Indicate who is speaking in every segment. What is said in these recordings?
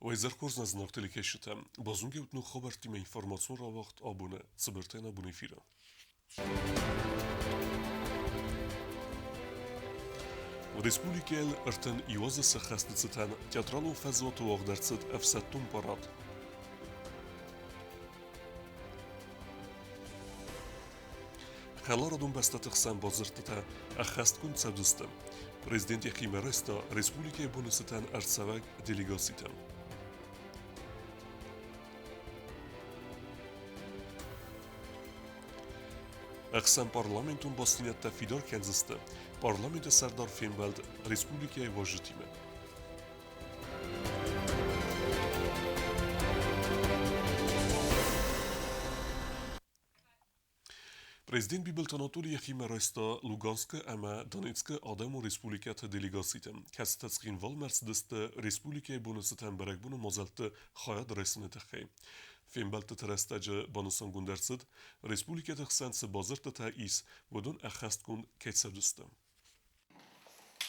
Speaker 1: Вайзеркорз назнактили кешите. Базунги утну хабартиме информацион равахт абуне. Цибертен абуне фира. Республикел артен иозе сахастицетен театралу фазвату вагдерцет эфсеттун парад. Халарадун бастатықсан базыртыта ахасткун цавдыстым. Президент Яхиме Реста республикая бонусетен арцавак делегаситем. Ахсан парламентун бастинетта фидар кензисты. Парламенте Сардар Фембалд республикая важитиме. Президент Бибелт Анатолий Яхиме Реста Луганска ама Донецка Адаму республиката делегаситем. Кастацкин вал Мерседесте республикая бонусетен баракбуну мазалты хаяд ресинетахи. Фембалт терестаджа бонусан гундерцет республиката хсанцы базырта таис водун ахасткун кетсавдустам.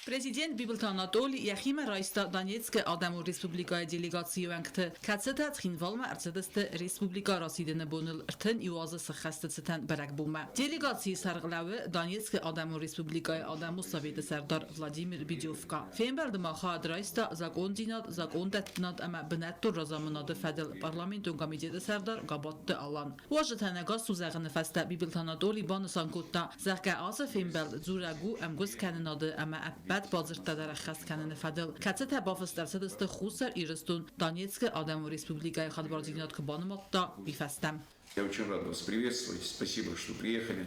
Speaker 2: Президент Бибелт Анатолий Яхиме Реста Донецка Адаму республикая делегациюанкты кацета тхинвалма Мерседесте республика расидене бонул ртен иуазы сахастецетен баракбума. Делегации сарглавы Донецка Адаму республикая Адаму Совета Сардар Владимир Бидёвка. Фемберд маха Реста закон динат закон датнат ама бнатту разамунаdı федел парламентун комитети Сардар габатты алан. Важетане гасу загыны фаста Бибелт Анатолий банысан кутта зака азы Фемберд зурагу амгус канынаdı ама بعد بازرگشت در خست کنن فدل کتت بافست در صدست خوسر ایرستون دانیتسک آدم و республикой хадбардигнат к банаматта бифастам.
Speaker 3: Я очень рад вас приветствовать. Спасибо, что приехали.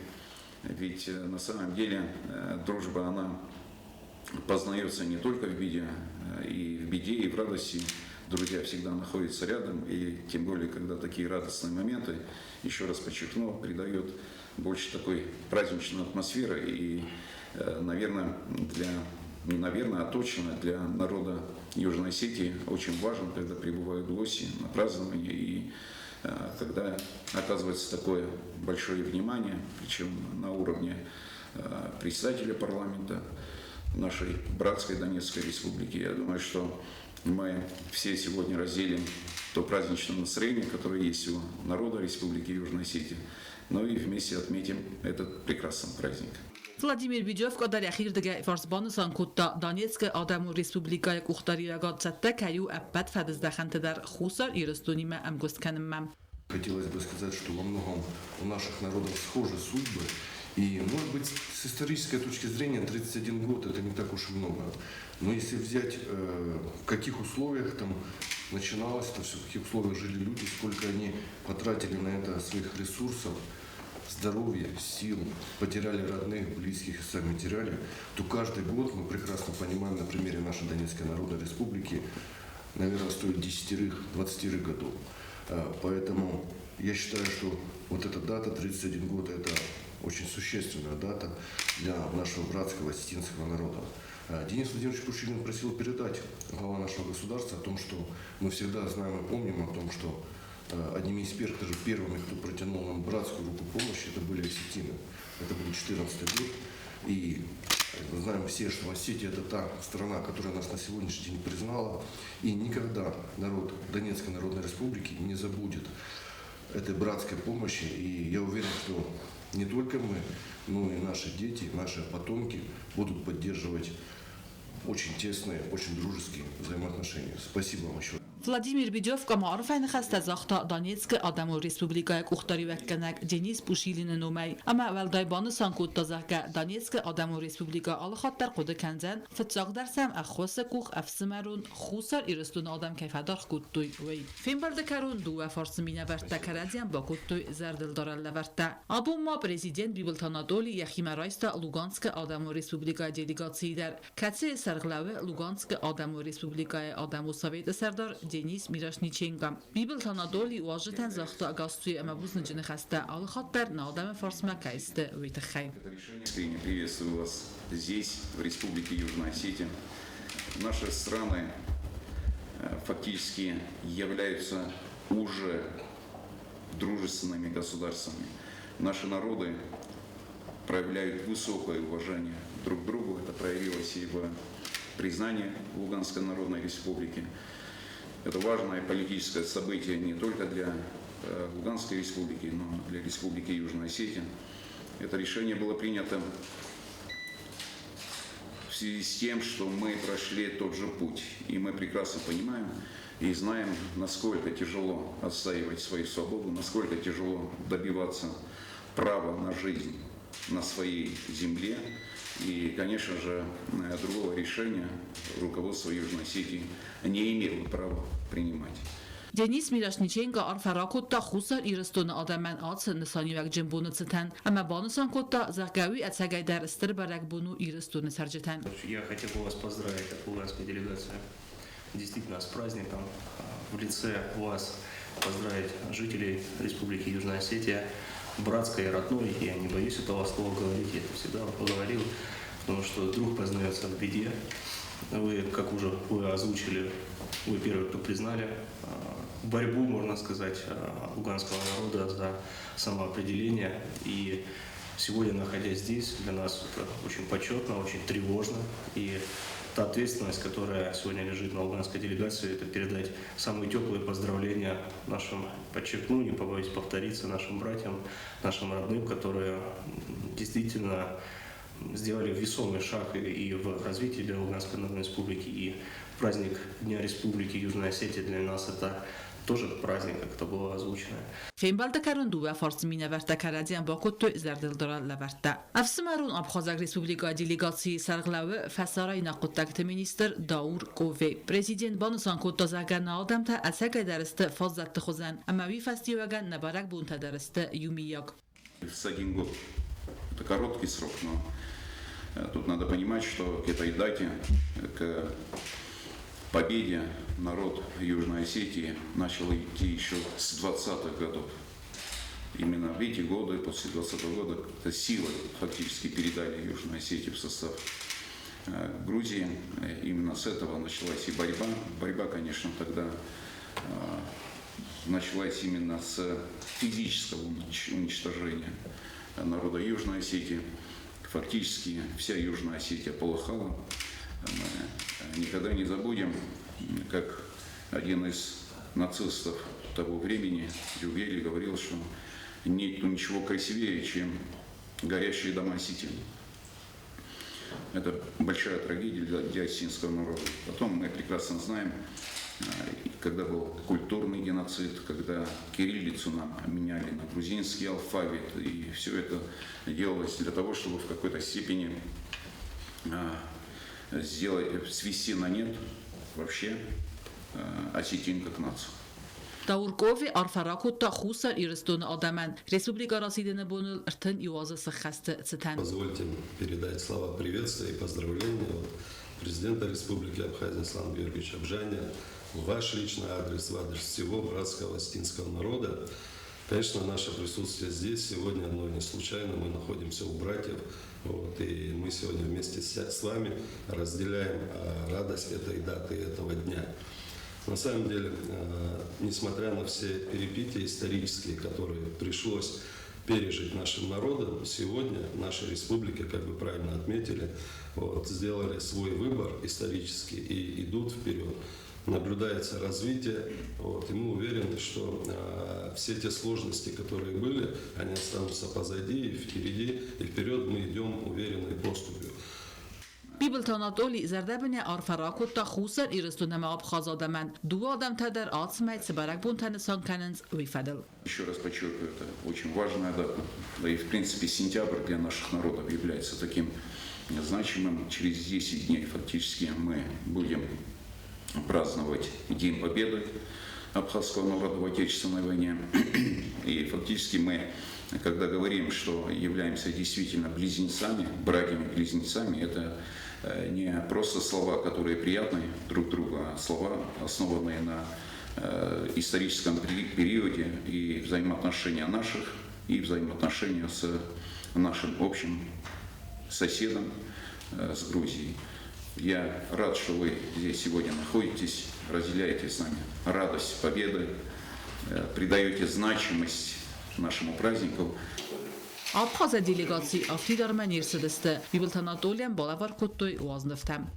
Speaker 3: Ведь на самом деле дружба, она познается не только в беде, и в беде, и в радости. Друзья всегда находятся рядом, и тем более, когда такие радостные моменты, еще раз подчеркну, придает больше такой праздничной атмосферы и, наверное, не наверное, а точно для народа Южной Осетии очень важно, когда прибывают гости на празднование и когда оказывается такое большое внимание, причем на уровне председателя парламента нашей братской Донецкой республики. Я думаю, что мы все сегодня разделим то праздничное настроение, которое есть у народа Республики Южной Осетии, но и вместе отметим этот прекрасный праздник.
Speaker 2: Владимир Бидёвка در اخیر دیگه فارسبانسان کتا دانیتسک آدم و республикая کختاری رگات زده کیو ابد فدزدخنت در خوصر ایرستونی ما امگست کنم مم.
Speaker 4: Хотелось бы сказать, что во многом у наших народов схожи судьбы. И, может быть, с исторической точки зрения 31 год это не так уж и много. Но если взять, в каких условиях там начиналось, то все, в каких условиях жили люди, сколько они потратили на это своих ресурсов, здоровья, сил, потеряли родных, близких и сами теряли, то каждый год, мы прекрасно понимаем на примере нашей Донецкой Народной Республики, наверное, стоит 10-20 годов. Поэтому я считаю, что вот эта дата, 31 год, это очень существенная дата для нашего братского осетинского народа. Денис Владимирович Пушилин просил передать глава нашего государства о том, что мы всегда знаем и помним о том, что одними из первыми, кто протянул нам братскую руку помощи, это были осетины. Это был 14 год. И мы знаем все, что Осетия это та страна, которая нас на сегодняшний день признала. И никогда народ Донецкой Народной Республики не забудет этой братской помощи. И я уверен, что не только мы, но и наши дети, наши потомки будут поддерживать очень тесные, очень дружеские взаимоотношения. Спасибо вам еще.
Speaker 2: Владимир Бидёвка معروف این خسته زاختا دانیتسک آدم و республикая کختاری وکنک دنیس پوشیلین نومی اما اول دایبان سانکوت تازه دانیتسک آدم و республика آلخات در قد کنزن فتساق درسم اخوص کوخ افسمرون خوصر ایرستون آدم کیفدار خودتوی وی فیلم بردکرون دو فارسمینه ورته کرادیان با کودتوی زردل دارل ورته ابو ما پرزیدنت بیبلت آناتولی یخیمه رایستا لوگانسک آدم و республикая делегации در کسی سرغلاوه لوگانسک آدم و республикая آدم و سویت سردار Денис Мирошниченко. Бибелт Анатолий уважитен захто агастуи амабузнджины хаста алхаттар на адаме фарсма кайсте витахай.
Speaker 3: Искренне приветствую вас здесь, в Республике Южная Осетия. Наши страны фактически являются уже дружественными государствами. Наши народы проявляют высокое уважение друг к другу. Это проявилось и в признании Луганской Народной Республики. Это важное политическое событие не только для Луганской республики, но и для Республики Южная Осетия. Это решение было принято в связи с тем, что мы прошли тот же путь. И мы прекрасно понимаем и знаем, насколько тяжело отстаивать свою свободу, насколько тяжело добиваться права на жизнь на своей земле. И, конечно же, другого решения руководство Южной Осетии не имело права принимать.
Speaker 2: Դենիս Միրաշնիչենկա արֆարակոտտա խուսար իրստոնը ադամեն ացը նսանիվակ ջմբոնը ցտան, ամա բանուսան կոտտա զակավի ացագայ դարստր բարակ բունու իրստոնը սարջտան.
Speaker 5: Я хотел бы вас поздравить, как луганскую делегацию, действительно с праздником. В лице вас поздравить жителей Республики Южная Осетия, братской и родной. Я не боюсь этого слова говорить, я это всегда говорил, потому что друг познается в беде. Вы, как уже вы озвучили, вы первые, кто признали борьбу, можно сказать, луганского народа за самоопределение. И сегодня, находясь здесь, для нас это очень почетно, очень тревожно. И та ответственность, которая сегодня лежит на луганской делегации, это передать самые теплые поздравления нашим, подчеркну, не побоюсь повториться, нашим братьям, нашим родным, которые действительно сделали весомый шаг и в развитии для Луганской Народной Республики, и праздник Дня Республики Южная Осетия для нас это тоже праздник, как это было озвучено.
Speaker 2: Феймбалдакарун дува фарсмина вертакарадиан бакотто зардылдора лаверта. Афсмарун Абхазак Республика делегации сарглавы фасарай нақоттакт министр Даур Кове. Президент банусан коттазаган наадамта асага дарысты фаззатты хозан. Амави фастиваган набарак бунта дарысты юмияк.
Speaker 3: С 1 год. Это короткий срок, но тут надо понимать, что к этой дате, к победе народ Южной Осетии начал идти еще с 20-х годов. Именно в эти годы, после 20-го года, это силы фактически передали Южную Осетию в состав Грузии. Именно с этого началась и борьба. Борьба, конечно, тогда началась именно с физического уничтожения народа Южной Осетии. Фактически вся Южная Осетия полыхала. Мы никогда не забудем, как один из нацистов того времени, Дювели, говорил, что нет ничего красивее, чем горящие дома осетин. Это большая трагедия для осетинского народа. Потом мы прекрасно знаем, когда был культурный геноцид, когда кириллицу нам меняли на грузинский алфавит, и все это делалось для того, чтобы в какой-то степени свести на нет вообще осетин как нацию.
Speaker 2: Тауркови арфаракотта хусар ирстон адаман. Республика Расидина бонул ртын юазы сахасты цитан.
Speaker 6: Позвольте передать слова приветствия и поздравления от президента Республики Абхазия Ислама Георгиевича Абжаня, ваш личный адрес, в адрес всего братского осетинского народа. Конечно, наше присутствие здесь сегодня оно не случайно, мы находимся у братьев, и мы сегодня вместе с вами разделяем радость этой даты, этого дня. На самом деле, несмотря на все перипетии исторические, которые пришлось пережить нашим народам, сегодня наши республики, как вы правильно отметили, сделали свой выбор исторический и идут вперед. Наблюдается развитие, и мы уверены, что все те сложности, которые были, они останутся позади, и впереди, и вперед мы идем уверенной поступью.
Speaker 2: Библтанатоли зардабня арфаракотта хусар ирстонама Абхазадаман. Ду адам тадер ацмайт сбарак бунтансан каненс вифадел.
Speaker 3: Еще раз подчеркиваю, это очень важная дата. Да и в принципе сентябрь для наших народов является таким значимым. Через 10 дней фактически мы будем праздновать День Победы абхазского народа в Отечественной войне. И фактически мы, когда говорим, что являемся действительно близнецами, братьями-близнецами, это не просто слова, которые приятны друг другу, а слова, основанные на историческом периоде и взаимоотношения наших, и взаимоотношения с нашим общим соседом, с Грузией. Я рад, что вы здесь сегодня находитесь, разделяете с нами радость победы, придаете значимость нашему празднику.
Speaker 2: Абхаза делегации Афридарман ирсидисти. Библтанатолиан балавар коттой уазнифтам.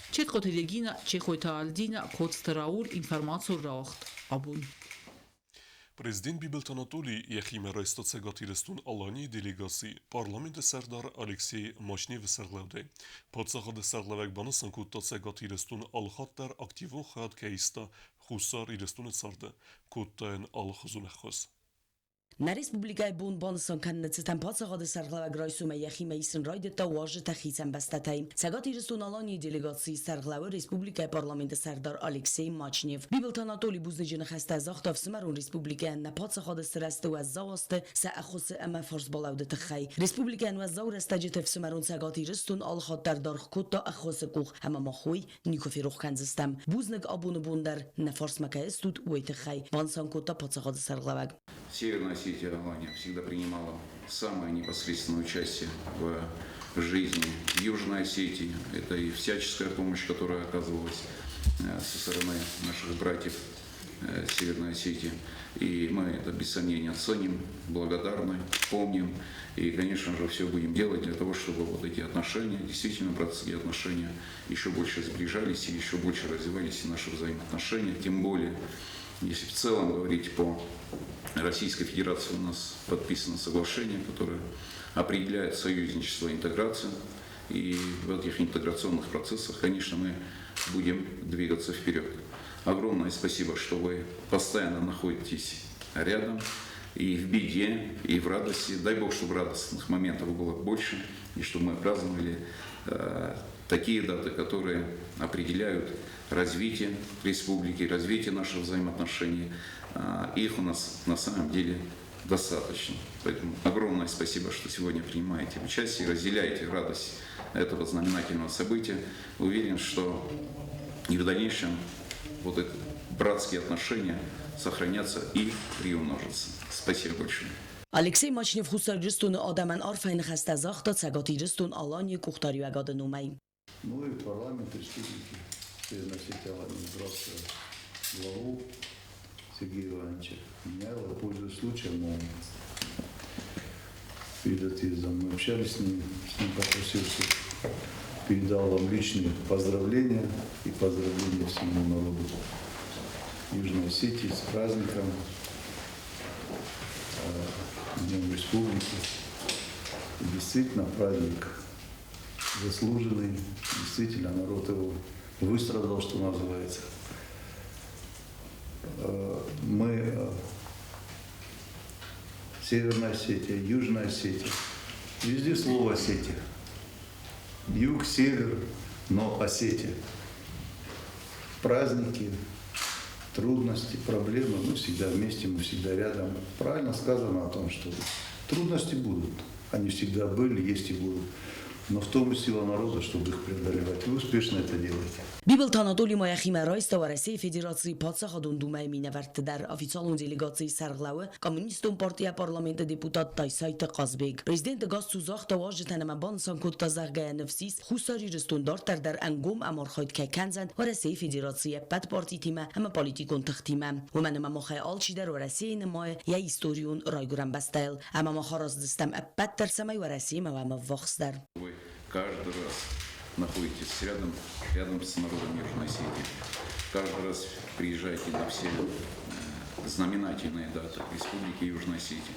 Speaker 2: Չետ խոթելեգինա, չեխոյթալդինա, կոծտրաուր, ինվարմացոր ռաղտ, աբուն։
Speaker 1: Prezident Bibilt Anatoliy Yeximeroysto Cegatirestun Alani delegasi parlamenti Serdar Aleksey Moshnev Serlevde. Podsahada Serlevek bana sankutta Cegatirestun Alhattar aktivon Khad Keista Husar Irestun Sarda. Kuttaen Alhazunechos.
Speaker 7: Na Respublikaj bun bonson kannetan podsahada Serlevek Yechime Isen Roydeta Waje Tachicem Bastatay. Cegatirestun Alani delegasi Serlev Respublikaj parlamenti Serdar Aleksey Moshnev. Bibilt Anatoliy buzdejin khasta zakhta v Smerun Respublikaj na podsahada Sereste و زاوسته سأخص أما فرص بلاود تخی رسپوبلیکن و زور استجت في سمرون ساقاتی رستون آل خاطر دار خودتا أخص کوخ اما مخوی نیکو فی روخ کنزستم بوزنگ آبون بوندر نفرس مکه استود وی تخی وانسان کوتا پاتساقاد سرغلوگ.
Speaker 3: Северная Осетия Алания всегда принимала самое непосредственное участие в жизни Южной Осетии. Это и всяческая помощь, которая оказывалась со стороны наших братьев Северной Осетии. И мы это без сомнения ценим, благодарны, помним. И, конечно же, все будем делать для того, чтобы вот эти отношения, действительно братские отношения, еще больше сближались и еще больше развивались и наши взаимоотношения. Тем более, если в целом говорить по Российской Федерации, у нас подписано соглашение, которое определяет союзничество и интеграцию. И в этих интеграционных процессах, конечно, мы будем двигаться вперед. Огромное спасибо, что вы постоянно находитесь рядом и в беде, и в радости. Дай Бог, чтобы радостных моментов было больше, и чтобы мы праздновали такие даты, которые определяют развитие республики, развитие наших взаимоотношений. Их у нас на самом деле достаточно. Поэтому огромное спасибо, что сегодня принимаете участие, разделяете радость этого знаменательного события. Уверен, что и в дальнейшем вот эти братские отношения сохранятся и приумножатся. Спасибо большое.
Speaker 7: Alexey Moshnev Husarjistun Adaman Arfain Khasta Zakhta Cegatirestun Alani Kuhtari Agad Numay.
Speaker 8: Ну и парламент республики Северной Осетии Алания избрался главу Сергея Ивановича Миняева. Пользуясь случаем, перед отъездом мы общались с ним попросил, передал вам личные поздравления и поздравления всему народу Южной Осетии с праздником, Днем Республики. И действительно праздник заслуженный, действительно народ его выстрадал, что называется. Мы, Северная Осетия, Южная Осетия, везде слово Осетия. Юг, север, но Осетия. Праздники, трудности, проблемы, мы всегда вместе, мы всегда рядом. Правильно сказано о том, что трудности будут. Они всегда были, есть и будут. Но в том и сила народа, чтобы их преодолевать. Вы успешно это делаете.
Speaker 7: Bibilt Anatoliy Yeximeroysto و Россия Федерации Подсахадун Думай Минаверт در официалун делегации Serglauе Коммунистун партия парламента депутат Тайсайт Казбек. Президент Гасту Захта واجتن من سانکوت تزرگه نفسیس خساری رستوندار در انگوم امارخاید که کنزند و Россия Федерации بد پارتی تیمه همه پالیتیکون تختیمه و من مخای آلچی در و Россия نمای یا هیستوریون رایگرم بستایل اما مخاراز دستم بد در سمای و Россия موام وخص در.
Speaker 3: Каждый раз находитесь рядом с народом Южной Осетии. Каждый раз приезжаете на все знаменательные даты Республики Южной Осетии.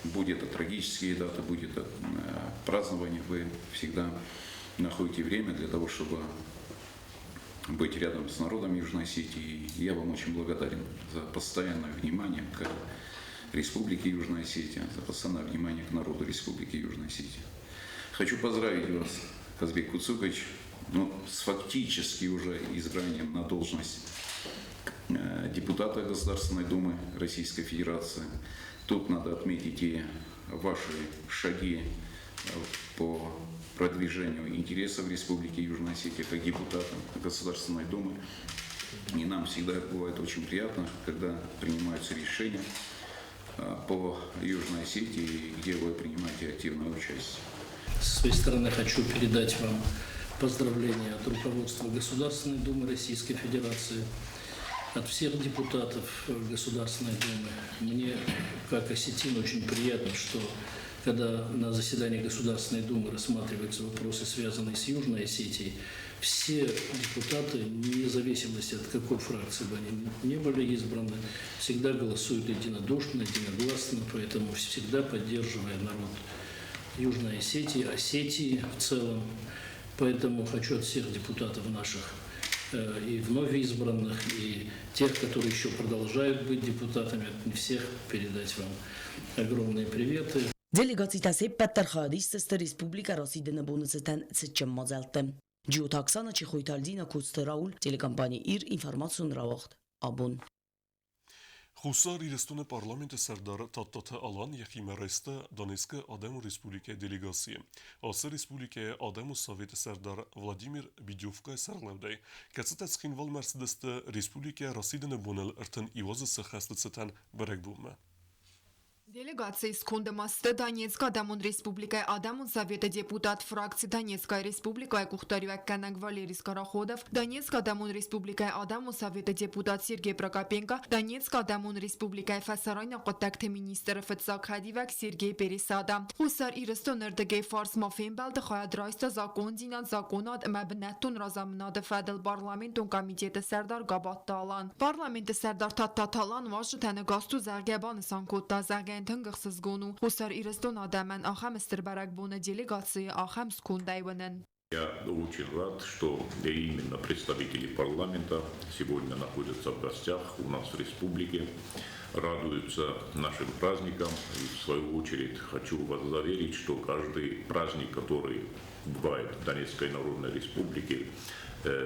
Speaker 3: Будет это трагические даты, будет это празднование. Вы всегда находите время для того, чтобы быть рядом с народом Южной Осетии. И я вам очень благодарен за постоянное внимание к Республике Южная Осетия, за постоянное внимание к народу Республики Южной Осетии. Хочу поздравить вас, Казбек Куцукович, с фактически уже избранием на должность депутата Государственной Думы Российской Федерации. Тут надо отметить и ваши шаги по продвижению интересов Республики Южная Осетия как депутата Государственной Думы. И нам всегда бывает очень приятно, когда принимаются решения по Южной Осетии, где вы принимаете активное участие.
Speaker 9: С своей стороны хочу передать вам поздравления от руководства Государственной Думы Российской Федерации, от всех депутатов Государственной Думы. Мне, как осетин, очень приятно, что когда на заседании Государственной Думы рассматриваются вопросы, связанные с Южной Осетией, все депутаты, вне зависимости от какой фракции бы они не были избраны, всегда голосуют единодушно, единогласно, поэтому всегда поддерживая народ Южной Осетии в целом. Поэтому хочу от всех депутатов наших и вновь избранных, и тех, которые еще продолжают быть депутатами, от всех передать вам огромные приветы.
Speaker 7: Delegația Seppettar Xadistes Respublika Rasidene Bonuseten Tsitchem Mazelte. Giut Haksana Chixoitaldina Kusteraul telekampani ir informațiun rawacht. Abun.
Speaker 1: Xusar İrestone parlamenti serdar tattatı alan Yeximərəstə Donetskə Ademu Respublikaya delegasiya. Ası Respublikaya Ademu Soveti serdar Vladimir Bidyovka sərləvdəy. Kətsətə çıxınval Mercedesdə Respublikaya Rasidene Bonel ırtın İvazısı xəstətsətən bərək bulma.
Speaker 10: Делегация из Кондамасты Донецка Адамун Республикой Адамун Совета депутат фракции Донецкая Республика Кухтарюк Канаг Валерий Скороходов, Донецк Адамун Республикой Адамун Совета депутат Сергей Прокопенко, Донецк Адамун Республикой Фасарайна Котакте министр Фацак Хадивак Сергей Пересада. Хусар Ирстон Эрдегей Фарс Мафин Балды Хаяд Райста Закон Динат Законат Мабнеттун Разамнады Федел Парламентун Комитеты Сердар Габатталан. Парламенты Сердар Таттаталан Вашу Тенегасту Заргебан Санкота Зарген Тынгықсыз гону. Хусар Ирстон Адаман Ахам Стербарак делегации Ахам Скундайванен.
Speaker 3: Я очень рад, что именно представители парламента сегодня находятся в гостях у нас в республике, радуются нашим праздникам. И в свою очередь хочу вас заверить, что каждый праздник, который бывает в Донецкой Народной Республике,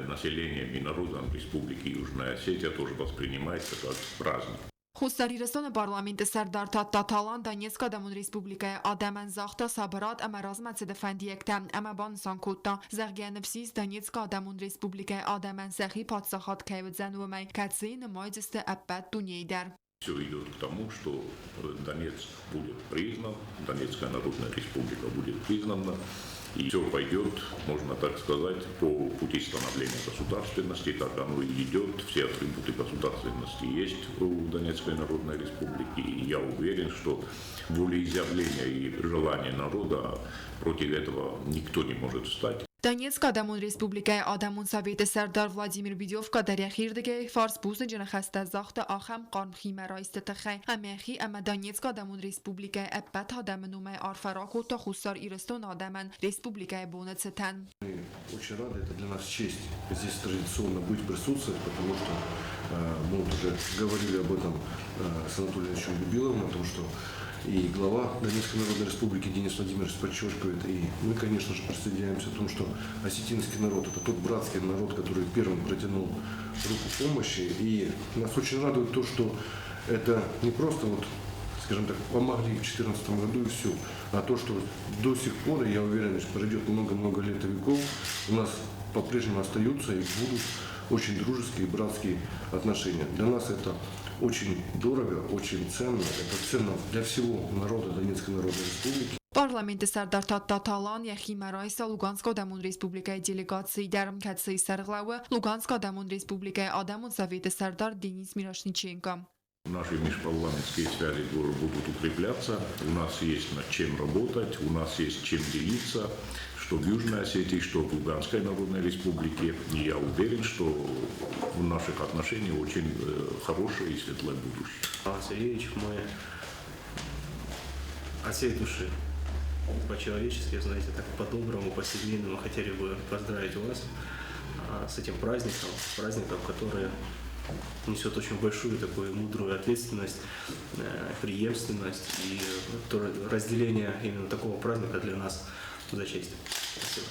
Speaker 3: населением и народом Республики Южная Осетия тоже воспринимается как праздник.
Speaker 10: Խուսար Իրստոնը պարլամենտը սարդար տատալան Դանյեցկ Ադամուն Ռեսպուբլիկայի Ադամեն զախտա սաբարատ ամարազմացը դվանդի եկտամ ամաբան սանքոտա զաղգյանվսիս Դանյեցկ Ադամուն Ռեսպուբլիկայի Ադամեն զախի պատսախատ կայվձան ոմայ կացին մայձստը ապատ տունյեյդար.
Speaker 3: Все идет к тому, что Донецк будет признан, Донецкая Народная Республика будет признана, и все пойдет, можно так сказать, по пути становления государственности, так оно и идет, все атрибуты государственности есть у Донецкой Народной Республики, и я уверен, что волеизъявление и желание народа, против этого никто не может встать.
Speaker 10: Դանյեցկ Ադամուն Ռեսպուբլիկայի Ադամուն Սովետը Սարդար Վլադիմիր Բիդյովկա դարյախիրդգե Ֆարս բուսը ջնախաստա զախտը ախամ կանխի մերայստը տխայ ամեխի ամա Դանյեցկ Ադամուն Ռեսպուբլիկայի ապատ Ադամնում է արֆարակոտը խուսար Իրստոն Ադաման Ռեսպուբլիկայի բոնացտան.
Speaker 4: Очень рады, это для нас честь здесь традиционно быть, присутствовать, потому что мы вот уже говорили об этом с Анатолием Ильичем Бубиловым, о том, что и глава Донецкой Народной Республики Денис Владимирович подчеркивает, и мы, конечно же, присоединяемся к тому, что осетинский народ – это тот братский народ, который первым протянул руку помощи, и нас очень радует то, что это не просто, вот, скажем так, помогли в 2014 году и все, а то, что до сих пор, и я уверен, что пройдет много-много лет и веков, у нас по-прежнему остаются и будут очень дружеские, братские отношения. Для нас это очень дорого, очень ценно. Это ценно для всего народа Донецкой Народной Республики.
Speaker 10: Պարլամենտը Սարդար Տատալան Եղիմարայսա Լուգանսկ Ադամուն Ռեսպուբլիկայի դելեգացիայի դարմ կացեի Սարղլավը Լուգանսկ Ադամուն Ռեսպուբլիկայի Ադամուն Սովետը Սարդար Денис Мирошниченко.
Speaker 3: Наши межпарламентские связи будут укрепляться, у нас есть над чем работать, у нас есть чем делиться, что в Южной Осетии, что в Луганской Народной Республике. И я уверен, что в наших отношениях очень хорошее и светлое будущее.
Speaker 5: Сергеевич, мы от всей души, по-человечески, знаете, так по-доброму, по-семейному хотели бы поздравить вас с этим праздником, который несет очень большую такую мудрую ответственность, преемственность и разделение именно такого праздника для нас за честь. Спасибо.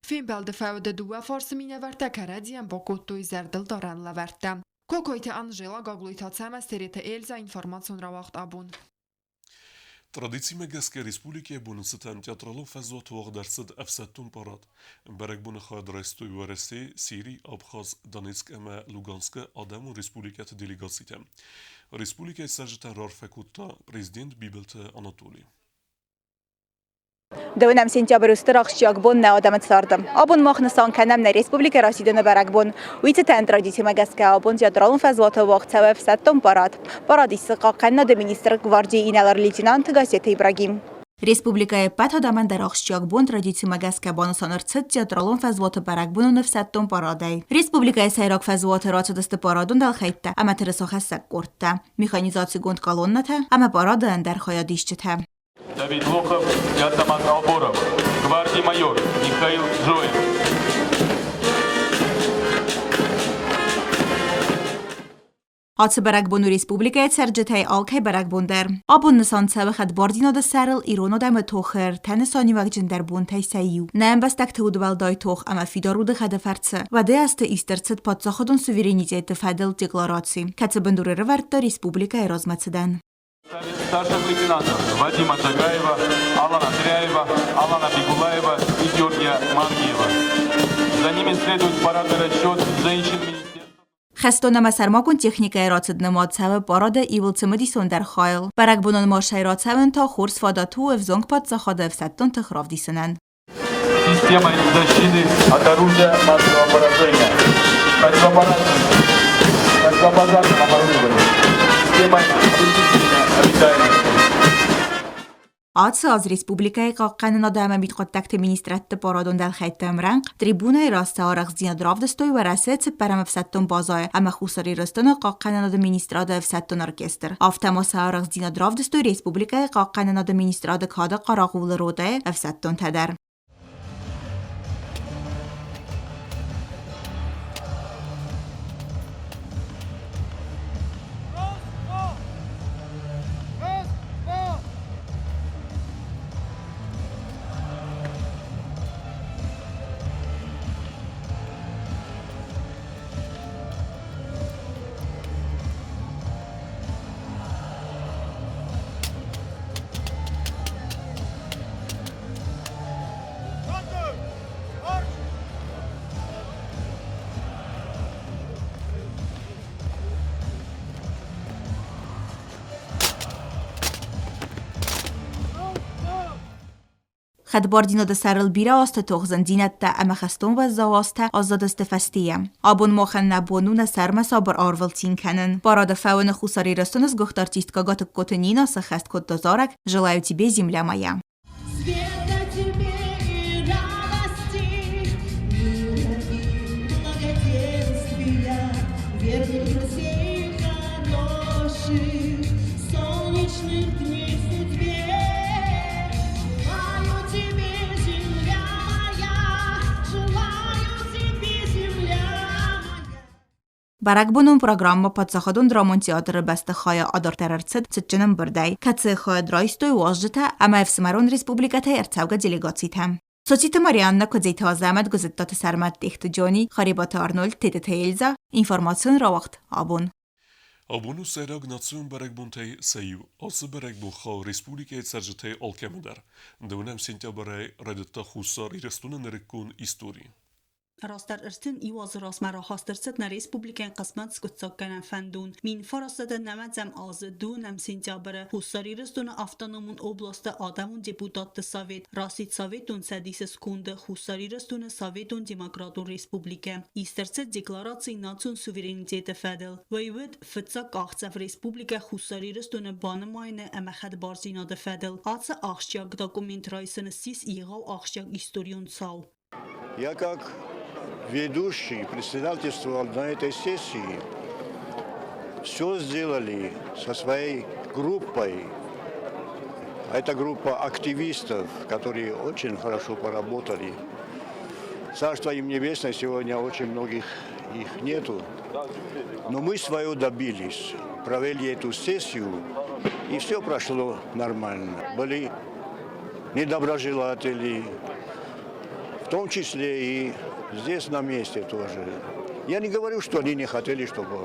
Speaker 10: Финбелде фауде дуа форсмине варта карадиан бокоттуй зердл доран лаверта. Кокойте Анжела Гаглуйтацама стерете Эльза информацион равахт абун.
Speaker 1: Tradiții Megaske Respublike bunusıtan teatralın fazla tuğ dersid efsettun parat. Berek bunu xadrestu veresi Siri, Abxaz, Donetsk ama Lugansk Adamu Respublikat delegatsitem. Respublika sajtan rarfekutta prezident Bibelte Anatoli.
Speaker 11: Дәүнәм сентябрь үстеракчак бонна адамат сардым. Абун махнысан канамна республика Россияны баракбон. Уйцетен традиция магаска абун театралын фазвата вакыт сәбәп саттым парад. Парад исыка каннада министр гвардии иналар лейтенант Гасет Ибрагим. Республикая Патадаман дарахшчак бун традиции магаска бонусаныр цит театралон фазвоты барак буну нефсаттон парадай. Республикая сайрак фазвоты рацудасты парадун далхайтта, ама тересохассак кортта. Механизации гунд колонната, ама парада андар хаядишчита.
Speaker 12: Давид Лохов и Атаман Алборов, гвардии майор Михаил Джоев.
Speaker 11: Атсы баракбону республикая царджетай алкай баракбондер. Абун нсан цавахат бардино да сарл ироно да метохер тенесани вакжендер бунтай сайю. Нэм бастак теудвал дай тох ама фидаруды хадафарцы. Ваде асты истерцет подсаходун суверенитеты фадел декларации. Кацы бандуры рварта республика размацедан.
Speaker 12: Старших лейтенантов Вадима Джагаева, Алана Тряева, Алана Бегулаева и Георгия Маргиева. За ними следует парадный расчет женщин министерства.
Speaker 11: خستون مسرماکن تکنیک راتد نماد سو پاراد ایولت مدیسون در خایل. برک بنون مارشای راتسون تا خورس فاداتو افزونگ پاد زخاده افستون تخراف دیسنن.
Speaker 12: Системой защиты от оружия массового поражения. Противопожарным оборудованием. Системой обеспечения обитаемости.
Speaker 11: آتس از ریسپوبلیکای قاقن نادام میتخواد تکت مینیسترات پارادون دل خیتم رنگ تریبونه راسته آرخ زیاد رافدستوی و رسیت پرم افستون بازای اما خسری رستن قاقن ناد مینیستراد افستون ارکستر آفتماس آرخ زیاد رافدستوی ریسپوبلیکای قاقن ناد مینیستراد کادا قراغول روده افستون تدر خد باردینو ده سرل بیره آست توخزن دینت ده اما خستون و زواسته آزاد استفستیم. آبون ماخن نبونون سرمسا بر آرولتین کنن. باراد فاون خساری رستون از گخت ارتیستکاگات کتنینا سخست کت دزارک جلایو تیبه زیمله مایم. برک بونون پروگرام پادساخدون درامون تئاتر بسته خوایا آدارترارцет цитченем برдай. کاتس خوایا درایستوی واجدتا اما افسمرون ریسپوبلیکتا ارتاوگا делегацийтам. Соците Марианна Кодзейта Азамат газеттата Сармат Техтджони Харибата Арнольд Тетета Эльза информацион равахт абун.
Speaker 1: Abunu serag nation berekbuntei seyu, ası berekbunxa Respublikaya Serjetei Alkemeder. Dönem sentyabrey redetta xusar irestunen rekun istori.
Speaker 13: راستر ارتن ایواز راست مرا خاسترست نا ریسپوبلیکن قسمت سکتساک کنن فندون مین فرستد نمتزم آز دونم سنتیابره حساری رستون افتانمون اوبلاست آدمون دیپوتات ساویت راستید ساویتون سدیس سکوند حساری رستون ساویتون دموکراتون ریسپوبلیکن ایسترست دیکلاراسی ناتون سوورینیتیت فدل ویود فتساک آخصف ریسپوبلیک حساری رستون بانماینه امخد بارزیناد فدل آتس آخشیاک داکومنت رایسن سیس ایغاو آخشیاک ایستوریون ساو.
Speaker 14: Я как ведущий председательствовал на этой сессии, все сделали со своей группой. Это группа активистов, которые очень хорошо поработали. Царство им небесное, сегодня очень многих их нету. Но мы свое добились, провели эту сессию, и все прошло нормально. Были недоброжелатели, в том числе и здесь на месте тоже. Я не говорю, что они не хотели, чтобы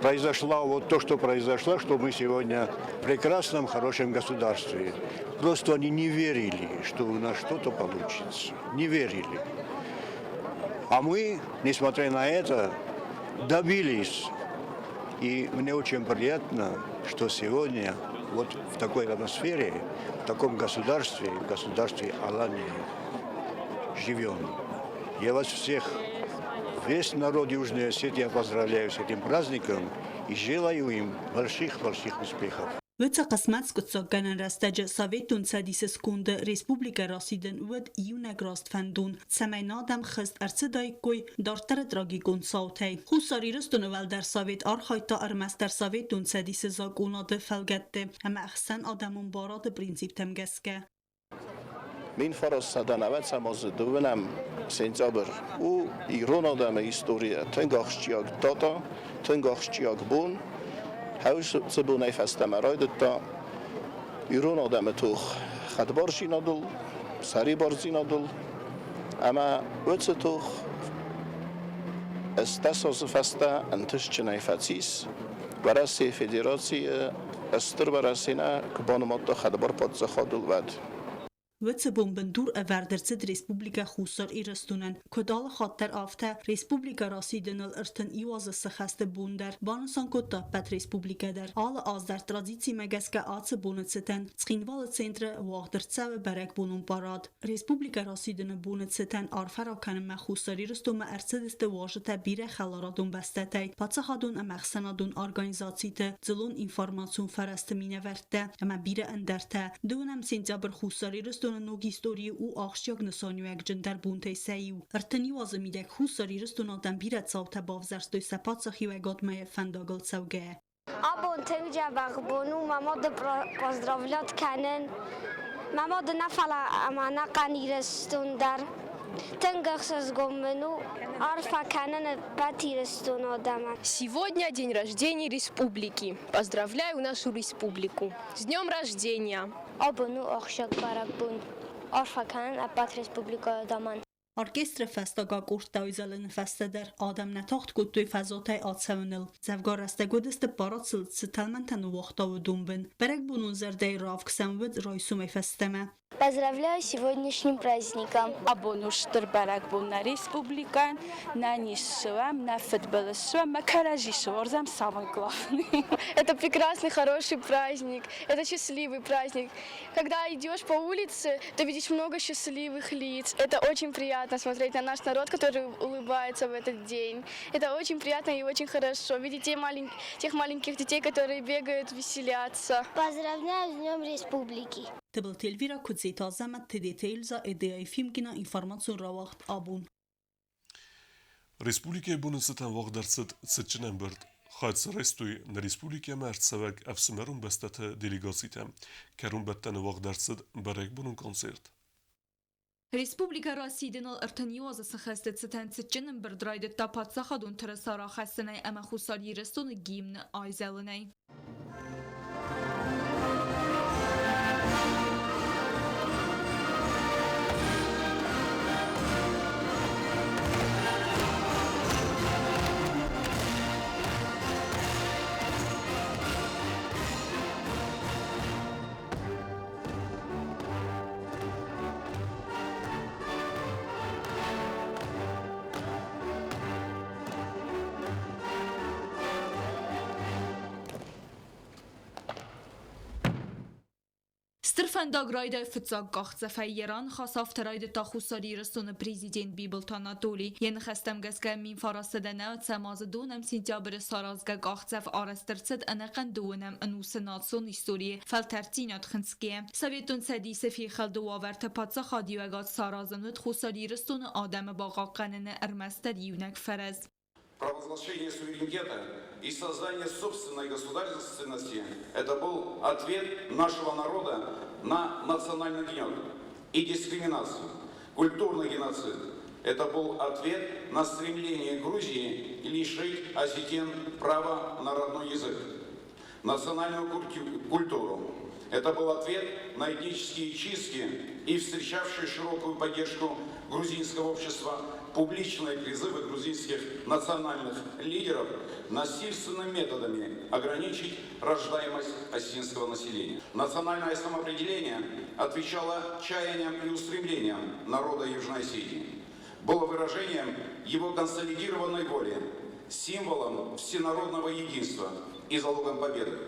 Speaker 14: произошло вот то, что произошло, что мы сегодня в прекрасном, хорошем государстве. Просто они не верили, что у нас что-то получится. Не верили. А мы, несмотря на это, добились. И мне очень приятно, что сегодня вот в такой атмосфере, в таком государстве, в государстве Алании живем. Я вас всех, весь народ Южной Осетии поздравляю с этим праздником и желаю им больших успехов.
Speaker 13: Vëca qasmat skutsoggenen rastagge Sovetun Sadis Sekunde Respublika Rasiden ud iunek rastfendun Tsemeynadem khist artsidaykoy dartar dragigun sautey. Hussariristun vel der Sovet arhayta armas der Sovetun Sadis zagunadı felgette ama ahsen adamın barad prinsip temgeske.
Speaker 15: Min فرستادن از دوونم سنتابر او ایران آدم هیستوریه تنگاخشیاگ دادا تنگاخشیاگ بون هاوش زبونه فستمرای دتا ایران آدم توخ خدبارشی ندل سری بارزی ندل اما وقت توخ استاساس فسته انتش چنای فتیس برای فدراسی استر براسینا کبانمات خدبار پادز خادل ود
Speaker 13: Vëtë bombendur e verdërcët Respublika Khusar Irastunen, këdalë khatër afte Respublika Rasidinël ërtën iwazës së khastë bunder, banëson këtë pet Respublika der. Alë azdar tradici me geske atës bunët sëten, ckinvalë centre vaqdërcëve berek bunun parad. Respublika Rasidinë bunët sëten arfera kanë me Khusar Irastu me ërcëdis të wajët e bire khalaradun bestetej, patës hadun e meksenadun organizacitë, zëllun informacion farastëmine verte, e me bire nderte. Dëvënem sentjabër Khusar Irastu nog historie u achtjag nësonjuek gjëndar bunte seju. Ërtëni wazëmidek Khusar Irastu në dëmbiret savte bavzërstoj se patë ju e got me fendagëll cauge.
Speaker 16: Abon tëngja bagbonu, mama dhe pozdravljat kanen, mama dhe nafala amana kanirestun dar, тынгахсыз гоммену арфа канана патирестуно дама.
Speaker 17: Сегодня день рождения республики. Поздравляю нашу республику. С днем рождения!
Speaker 16: Абону ахшак баракбун. Арфа канана пат республика даман.
Speaker 13: Orkestra festagag urtauizalın festeder adam netaxt kutuy fazotay atsavanil. Zevgar rastegodist baratsıl sıtalmantan uvaxtavu dumbin. Berek bunun zerdey ravksamvid raysumay festeme.
Speaker 16: Поздравляю с сегодняшним праздником.
Speaker 18: Абонуштыр баракбунна республика, на нишевам, на футболешевам, на каражишевам, самый главный.
Speaker 17: Это прекрасный, хороший праздник. Это счастливый праздник. Когда идешь по улице, ты видишь много счастливых лиц. Это очень приятно смотреть на наш народ, который улыбается в этот день. Это очень приятно и очень хорошо. Видеть тех маленьких детей, которые бегают, веселятся.
Speaker 16: Поздравляю с Днем Республики.
Speaker 13: Tëbëll Telvira këtë zemat të detailza e dhe e filmkina informacion ravaht abun.
Speaker 1: Respublika e bunës të në vaqdërcët së që në mbërt, hajtë së restuj në Respublika me artë sëvek efsëmerun bestet të delegacite, kërun bette në vaqdërcët bërek bunun koncert.
Speaker 10: Respublika Rasidinël ërtënjuazë së khestet së të cëqënën bërdrajdet të patë së khadun të rësara khesënej e me khusar jirëstu në gjim në ajzelënej. Fendagrayda fıtsak qaxtsa fəyyeran xasaf tərayda ta xusariyiristonu prezident Bibil Anatoli yeni xəstəm gəskə min farasıda nəvət səmazı donəm sentyabrı sarazga qaxtsaf arastırtsıd ənəqən donəm ənusı natson istoriye fəl tərtinat xınskiye. Sovetun sədisi fi xaldu avərtə patsa xadiyəgat sarazınıd xusariyiristonu adəmi bağaqanını ərməstər yunək fərəz.
Speaker 3: Провозглашение суверенитета и создание собственной государственности – это был ответ нашего народа на национальный гнет и дискриминацию. Культурный геноцид – это был ответ на стремление Грузии лишить осетин права на родной язык. Национальную культуру – это был ответ на этнические чистки и встречавший широкую поддержку грузинского общества публичные призывы грузинских национальных лидеров насильственными методами ограничить рождаемость осетинского населения. Национальное самоопределение отвечало чаяниям и устремлениям народа Южной Осетии. Было выражением его консолидированной воли, символом всенародного единства и залогом победы.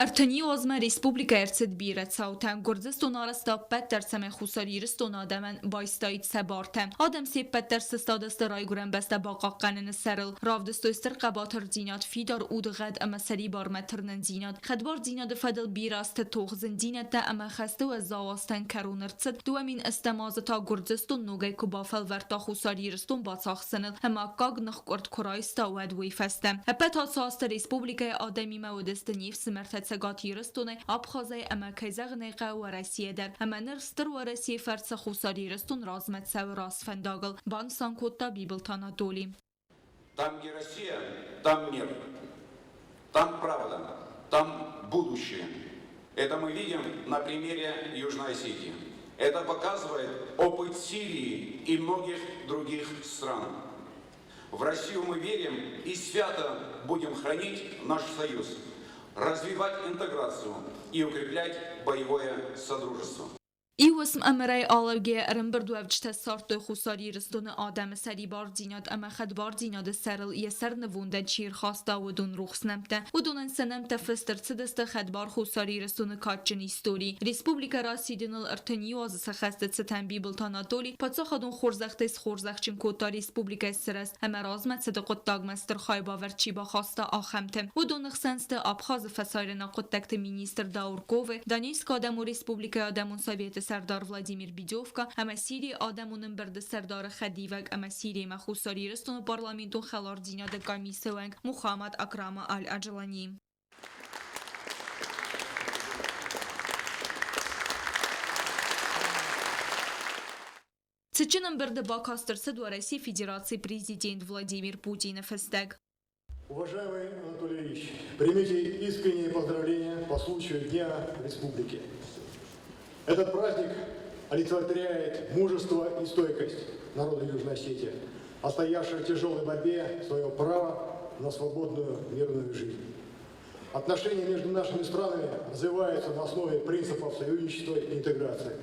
Speaker 19: ارتنی وزم ریسپوبلیکا ارتد بیرت ساوتن گردستون آرستا پتر سم خساری رستون آدمن بایستایت سبارتن آدم سی پتر سستادست رای گرن بسته باقا قنن سرل رافدستو استر قباتر زینات فیدار اود غد اما سری بار مترنن زینات خدبار زینات فدل بیراست توغزن زینات دا اما خسته و زاواستن کرون ارتد دو امین استمازتا گردستون نوگه کبافل ورتا خساری رستون باتاخ سنل اما کاگ نخ کرد کرایستا ود ویفستم هپتا ساست ریسپوبلیکا آدمی مودست نیف سمرتت سگاتی رستونه آبخازه اما کیزاغ نیقه و رسیه در اما نرستر و رسیه فرس خساری رستون رازمت سو راس فنداغل بان سانکوتا بیبلتانا دولی.
Speaker 3: Там, где Россия, там мир, там правда, там будущее. Это мы видим на примере Южной Осетии. Это показывает опыт Сирии и многих других стран. В Россию мы верим и свято будем хранить наш союз, развивать интеграцию и укреплять боевое содружество.
Speaker 19: ایوسم امرای آلوگه رنبرد و افجت سارت خساری رستون آدم سری بار زیناد اما خد بار زیناد سرل یه سر نوونده چیر خواستا و دون روخ سنمته و دون سنمته فستر سدست خد بار خساری رستون کاتچنی ستوری ریسپوبلیکا راسیدن الارتنی و از سخست ستن بیبلتانا دولی پاتسا خدون خورزخت از خورزخچن کوتا ریسپوبلیکا سرست اما رازمت صدقت داگمستر خای باورچی با خواستا آخمتم و دون خسنست آبخاز فسایرنا قدتکت مینیستر داورکوه دانیسک آدم و ریسپوبلیکا آدمون سویت سردار ولادیمیر بیدوفکا اما سیری آدمونن برد سردار خدیوگ اما سیری مخصوصاری رستون پارلمانتون خلار دیناد کامیسوانگ محمد اکرام الاجلانی. Цечинам берде бакастырсы дуараси Федерации президент Владимир Путин фестег.
Speaker 20: Уважаемый Анатолий Ильич, примите искренние поздравления по случаю Дня Республики. Этот праздник олицетворяет мужество и стойкость народа Южной Осетии, отстоявшего в тяжелой борьбе свое право на свободную мирную жизнь. Отношения между нашими странами развиваются на основе принципов союзничества и интеграции.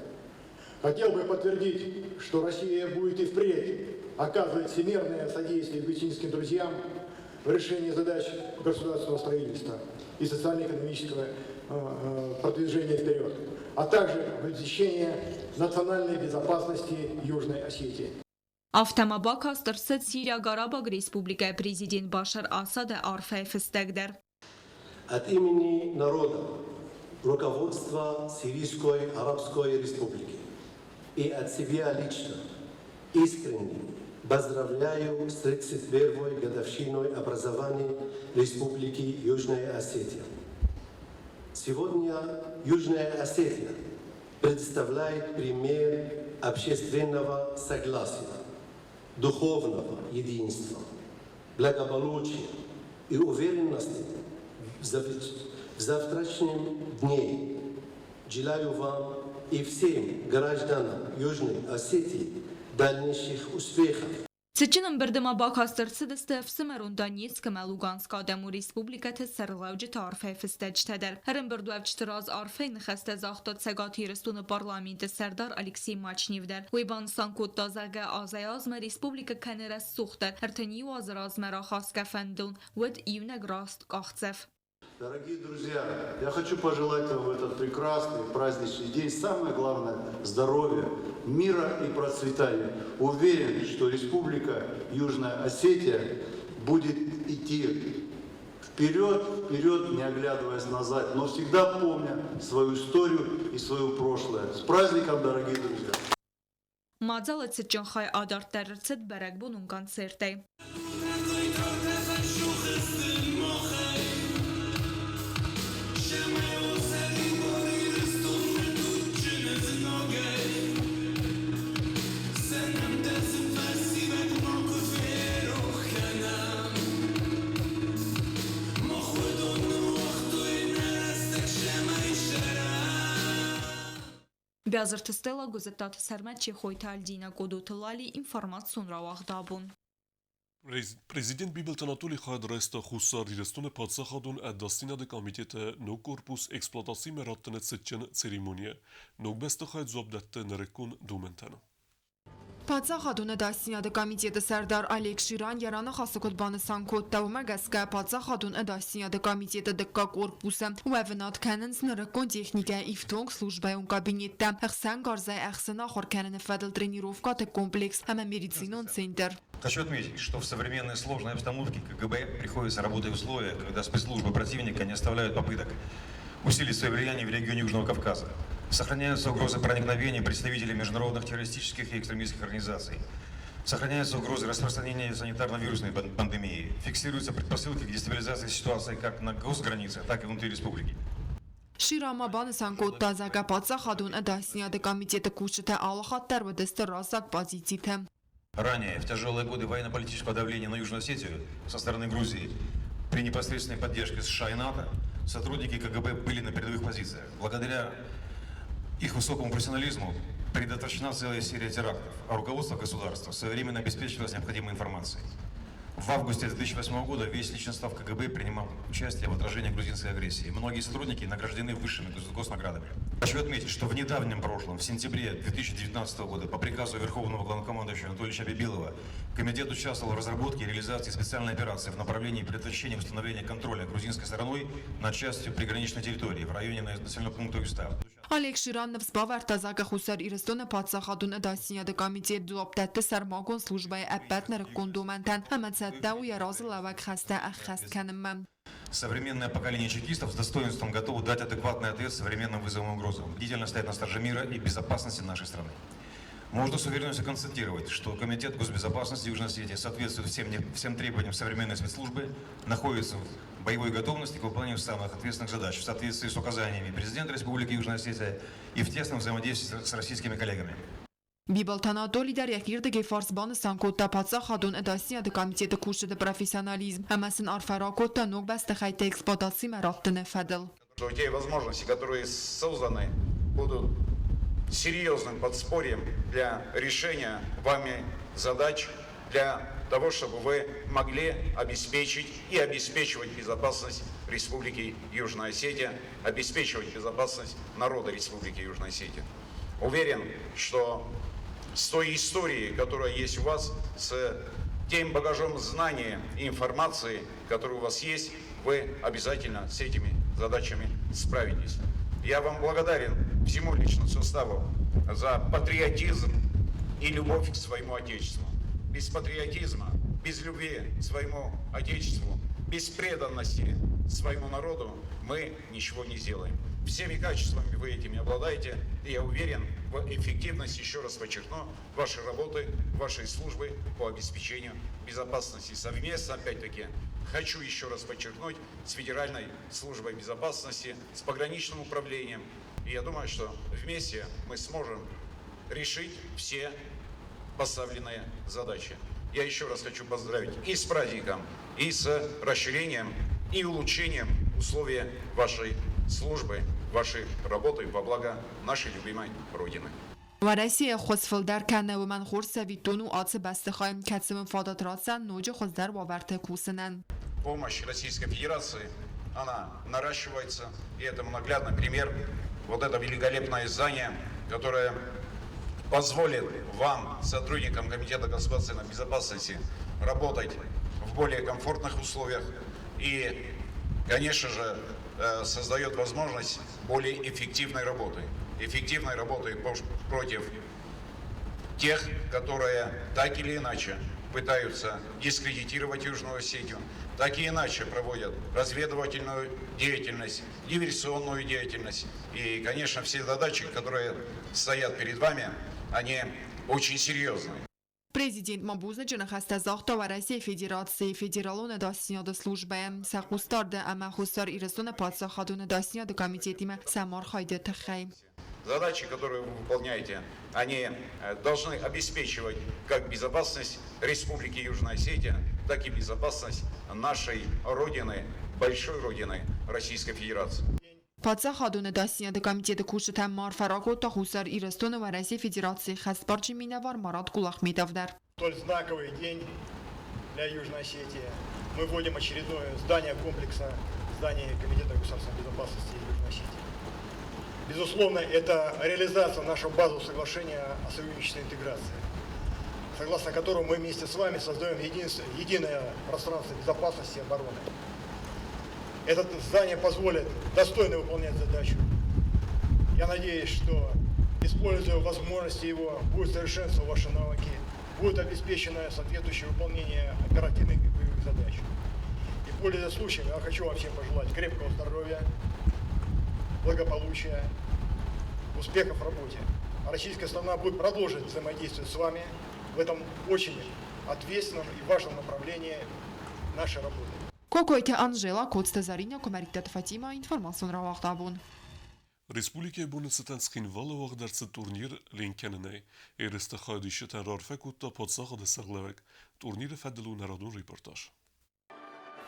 Speaker 20: Хотел бы подтвердить, что Россия будет и впредь оказывать всемирное содействие гречинским друзьям в решении задач государственного строительства и социально-экономического продвижения вперед, а также в обеспечении национальной безопасности Южной Осетии.
Speaker 19: Автомобака старсет Сирия Гарабаг Республика президент Башар Асад Арфе фестегдер.
Speaker 21: От имени народа, руководства Сирийской Арабской Республики и от себя лично искренне поздравляю с 31-й годовщиной образования Республики Южная Осетия. Сегодня Южная Осетия представляет пример общественного согласия, духовного единства, благополучия и уверенности в завтрашнем дне. Желаю вам и всем гражданам Южной Осетии дальнейших успехов.
Speaker 19: Цечинам бердема бакастырсыдысты в Сымарун Донецком Луганск Адаму Республикаты сырлауджи тарфе фистечтедер. Харин бердуевчт раз арфе нخسته زاختاد سگاتی رستون پارلمانت سردار الکسی ماچنیودر. ویبان سانکوت دازگه آزیازم ریسپوبلیک کنر سوختر. هرتنی و آزرازم را خاص کفندون ود ایونگ راست قاختزف.
Speaker 8: Дорогие друзья, я хочу пожелать вам в этот прекрасный праздничный день самое главное – здоровья, мира и процветания. Уверен, что Республика Южная Осетия будет идти вперед, не оглядываясь назад, но всегда помня свою историю и свое прошлое. С праздником, дорогие друзья!
Speaker 19: Мадзала цечен хай адарттер цет берек бунун концерте. Бязырты стела гузеттат сәрмәтче хойта альдина кодутылали информацион равахдабун.
Speaker 1: Президент Бибелт Анатолий Хайдреста Хусар Рестуне Падсахадун Аддастина де Комитета No Корпус Експлуатации Мераттене Цетчен Церемония. Ногбесте Хайд Зобдетте Нерекун Дументена.
Speaker 10: Պատսախ հատունը դասինյադը կամիտետը Սարդար Ալեք Շիրան երանը խասոքոտ բանսան կոտտավ մագասկա պատսախ հատուն դասինյադը կամիտետը դկկա կորպուսը ուևնատ քաննս նրկոն տեխնիկա իվտոնք службայուն կաբինետտա հխսան գարզայ әхсена խորքանն федл тренировка те комплекс ама медицинон центр.
Speaker 6: Хочу отметить, что в современной сложной обстановке КГБ приходится работать в условиях, когда спецслужбы противника не оставляют попыток усилить свое влияние в регионе Южного Кавказа. Сохраняются угрозы проникновения представителей международных террористических и экстремистских организаций. Сохраняются угрозы распространения санитарно-вирусной пандемии. Фиксируются предпосылки к дестабилизации ситуации как на госгранице, так и внутри республики.
Speaker 10: Շիրամաբանը սանկոտ դազակա պատսախ հատուն դասինյադը կամիտետը կուշտը ալախատտար վդստը ռասակ պազիցիթը.
Speaker 6: Ранее, в тяжелые годы военно-политического давления на Южную Осетию со стороны Грузии, при непосредственной поддержке США и НАТО, сотрудники КГБ были на передовых позициях. Благодаря их высокому профессионализму предотвращена целая серия терактов, а руководство государства своевременно обеспечивалось необходимой информацией. В августе 2008 года весь личный состав КГБ принимал участие в отражении грузинской агрессии. Многие сотрудники награждены высшими госнаградами. Хочу отметить, что в недавнем прошлом, в сентябре 2019 года, по приказу Верховного главнокомандующего Анатолия Белого, Комитет участвовал в разработке и реализации специальной операции в направлении предотвращения и установления контроля грузинской стороной над частью приграничной территории в районе населенного пункта Юстав.
Speaker 10: Ալեք Շիրանն վսպավ արտազակը խուսար իրստոնը պատսախ հատուն դասինյադը կամիտետ դուապտետը սարմագոն службայ әппәтнәрі кондументен әмәтсәттә у яразы лавак хаста әххаст кәніммәм.
Speaker 6: Современное поколение чекистов с достоинством готово дать адекватный ответ современным вызовам и угрозам, бдительно стоять на страже мира и безопасности нашей страны. Можно с уверенностью констатировать, что Комитет госбезопасности Южной Осетии соответствует всем требованиям современной спецслужбы, находится в боевой готовности к выполнению самых ответственных задач в соответствии с указаниями президента Республики Южная Осетия и в тесном взаимодействии с российскими коллегами.
Speaker 10: Բիբալթանատո լիդար եղիրդը գեֆարսբանը սանկոտտա պատսախ հատուն դասինյադը կամիտետը կուշտը профессионализм ամասն արֆարակոտտա նոգ բաստը խայտը էքսպոտացի մերատտն է федл.
Speaker 3: Те возможности, которые созданы, будут серьезным подспорьем для решения вами задач, для того, чтобы вы могли обеспечить и обеспечивать безопасность Республики Южная Осетия, обеспечивать безопасность народа Республики Южная Осетия. Уверен, что с той историей, которая есть у вас, с тем багажом знаний и информации, который у вас есть, вы обязательно с этими задачами справитесь. Я вам благодарен всему личному составу за патриотизм и любовь к своему Отечеству. Без патриотизма, без любви к своему Отечеству, без преданности своему народу мы ничего не сделаем. Всеми качествами вы этими обладаете, и я уверен в эффективности, еще раз подчеркну, вашей работы, вашей службы по обеспечению безопасности. Совместно, опять-таки, хочу еще раз подчеркнуть, с Федеральной службой безопасности, с пограничным управлением. И я думаю, что вместе мы сможем решить все поставленные задачи. Я еще раз хочу поздравить и с праздником, и с расширением, и улучшением условий вашей службы, вашей работы во благо нашей любимой Родины.
Speaker 10: ورسیه خسفلدر کنه و من خورس ویتون و آتس بسته خواهیم کتسم فادات راتسن نوج خزدر و ورته کوسنن.
Speaker 3: Помощь Российской Федерации, она наращивается, и это наглядный пример. Вот это великолепное здание, которое позволит вам, сотрудникам Комитета государственной безопасности, работать в более комфортных условиях и, конечно же, создает возможность более эффективной работы против тех, которые так или иначе пытаются дискредитировать Южную Осетию, так и иначе проводят разведывательную деятельность, диверсионную деятельность. И, конечно, все задачи, которые стоят перед вами, они очень серьезные.
Speaker 10: Президент Мабуза ջնախաստա զախտա Վարասիա Ֆեդերացիայի Ֆեդերալոնը դասինյադը службе սախուստարդը ամա խուսար իրստոնը պատսախադունը դասինյադը կոմիտետիմը սամար խայդը թխայ.
Speaker 3: Задачи, которые вы выполняете, они должны обеспечивать как безопасность Республики Южная Осетия, так и безопасность нашей Родины, большой Родины Российской Федерации.
Speaker 10: Պատսախ հատունը դասինյադը կոմիտետը կուշտ համ մարֆարակոտա խուսար իրստոնը Վարասիա Федерации խասպարչի մինավար մարատ կուլախմետավդար.
Speaker 20: Столь знаковый день для Южной Осетии. Мы вводим очередное здание комплекса, здание Комитета государственной безопасности Южной Осетии. Безусловно, это реализация нашего базового соглашения о союзнической интеграции. согласно которому мы вместе с вами создаем единое пространство безопасности и обороны. Это здание позволит достойно выполнять задачу. Я надеюсь, что, используя возможности его, будет совершенствованы ваши навыки, будет обеспечено соответствующее выполнение оперативных и боевых задач. И пользуясь случаем, я хочу вам всем пожелать крепкого здоровья, благополучия, успехов в работе. А российская страна будет продолжить взаимодействовать с вами в этом очень ответственном и важном направлении нашей работы.
Speaker 10: Կոկոյթե Անժելա, Կոստե Զարինյա, Կոմերիտետ Ֆատիմա, ինֆորմացիոն ռավախտաբուն։
Speaker 1: Respublika Bunisitan skinvala wagdartse turnir Linkenene. Eriste Khadishetan Rarfek utta Potsagade Sarlevek. Turnir Fedelu Narodun reportaj.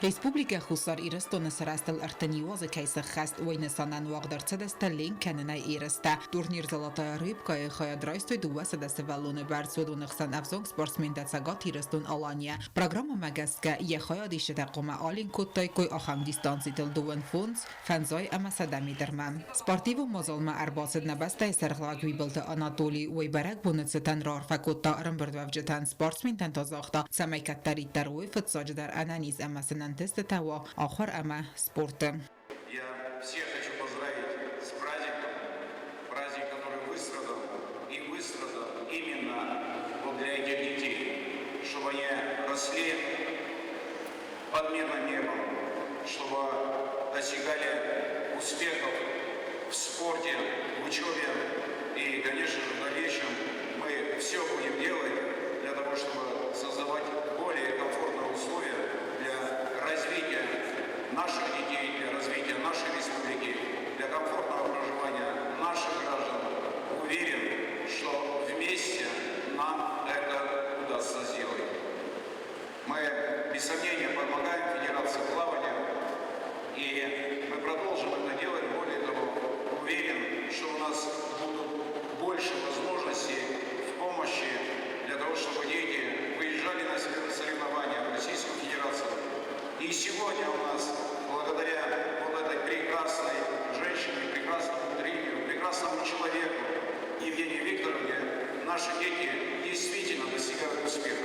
Speaker 2: Республика Хусар Ирестона сарастал Артаниоза Кайса Хаст Уайнесанан Вагдартседеста Линкенена Иреста. Турнир Золотая рыбка и Хаядрайстой Дуасада Севалуны Барцудунахсан Авзонг спортсмен Дацагат Ирестун Алания. Программа Магаска Ехая Дишетакома Алин Куттайкой Ахам дистанцител Дуэн Фунц Фанзой Амасадами Дерман. Спортиву Мозолма Арбасед Набаста Сарглаг Вибалта Анатолий Уайбарак Бунецетан Рарфакута Рамбердвавджетан спортсмен Тантазахта Самайкаттари Таруй Фатсадждар Ананиз Амасанан Теста Ахар Ама спорта.
Speaker 3: Я всех хочу поздравить с праздником. Праздник, который выстрадал именно вот для этих детей, чтобы они росли под мирным небом, чтобы достигали успехов в спорте, в учебе и, конечно же, в дальнейшем мы все будем делать для того, чтобы создавать более комфортные условия для развития наших детей, для развития нашей республики, для комфортного проживания наших граждан. Уверен, что вместе нам это удастся сделать. Мы, без сомнения, помогаем Федерации плавания, и мы продолжим это делать. Более того, уверен, что у нас будут больше возможностей в помощи для того, чтобы дети выезжали на соревнования в Российскую Федерацию. И сегодня у нас, благодаря вот этой прекрасной женщине, прекрасному тренеру, прекрасному человеку Евгении Викторовне, наши дети действительно достигают успеха.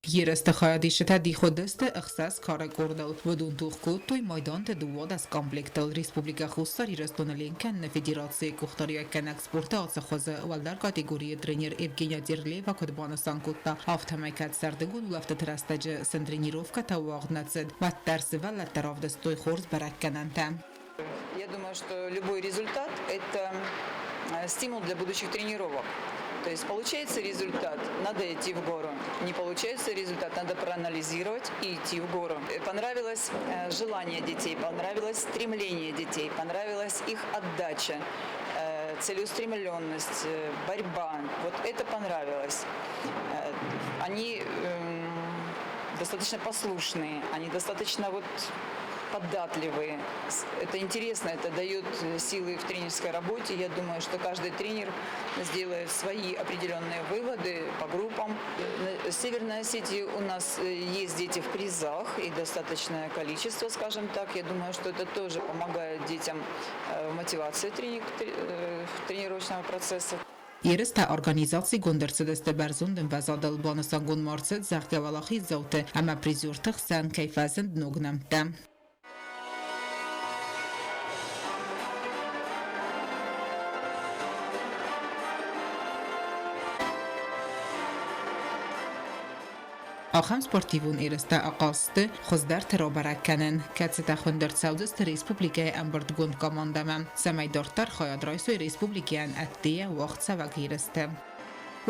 Speaker 2: Երեստը խայադիշը դիխոդեստը ըխսաս քարակորդել վդուն դուխկու տոյ մայդան դուոդ աս կոմպլեկտել Ռեսպուբլիկա խուսար իրեստոնելենքան ֆեդերացիա կուխտարիական էքսպորտը ացախոզը վալդար կատեգորիա տրեներ Evgeniya Դերլևա կդբանը սանկուտա ավտոմայկատ սարդգուն լավտատրաստաջը սենտրենիրովկա տավաղնացեդ մատտարսվալ լատարավդստոյ խորզ բարակկանանտա.
Speaker 22: Я думаю, что любой результат – это стимул для будущих тренировок. То есть получается результат, надо идти в гору. Не получается результат, надо проанализировать и идти в гору. Понравилось желание детей, понравилось стремление детей, понравилась их отдача, целеустремленность, борьба. Вот это понравилось. Они достаточно послушные, они достаточно податливые. Это интересно, это дает силы в тренерской работе. Я думаю, что каждый тренер сделает свои определенные выводы по группам. В Северной Осетии у нас есть дети в призах и достаточное количество, скажем так. Я думаю, что это тоже помогает детям в мотивации тренировочного процесса.
Speaker 2: Երեստա օրգանիզացի գոնդերցդեստը բերզունդն վազադել բանասանգուն մարցետ զաղկավալախի զավտը ամա պրիզյուրտıq սան կայֆազն դնոգնամտա. Ախամ սպորտիվուն երեստա աղաստը խոզդար թրոբարակկանեն, կացետա խոնդեր ծավդստը Ռեսպուբլիկայի ամբրդգունդ կոմանդամը, սամայ դորտար խոյադրայսոյ Ռեսպուբլիկյան ատտիය վաղ ծավակ երեստը։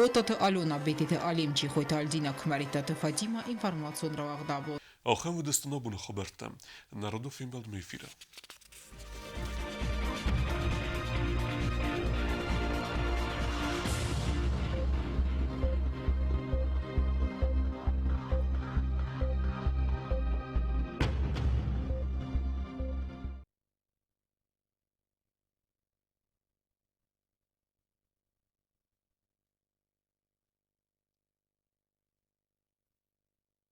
Speaker 2: Ոտոթը ալունա բետիթը ալիմչի խոյթալ դինա կմարիտատը Ֆատիմա ինվարմացուն ռավաղդաբոտ.
Speaker 1: Ախամ վդստնա բունը խոբերտը, Narodu Film Bald Mefira.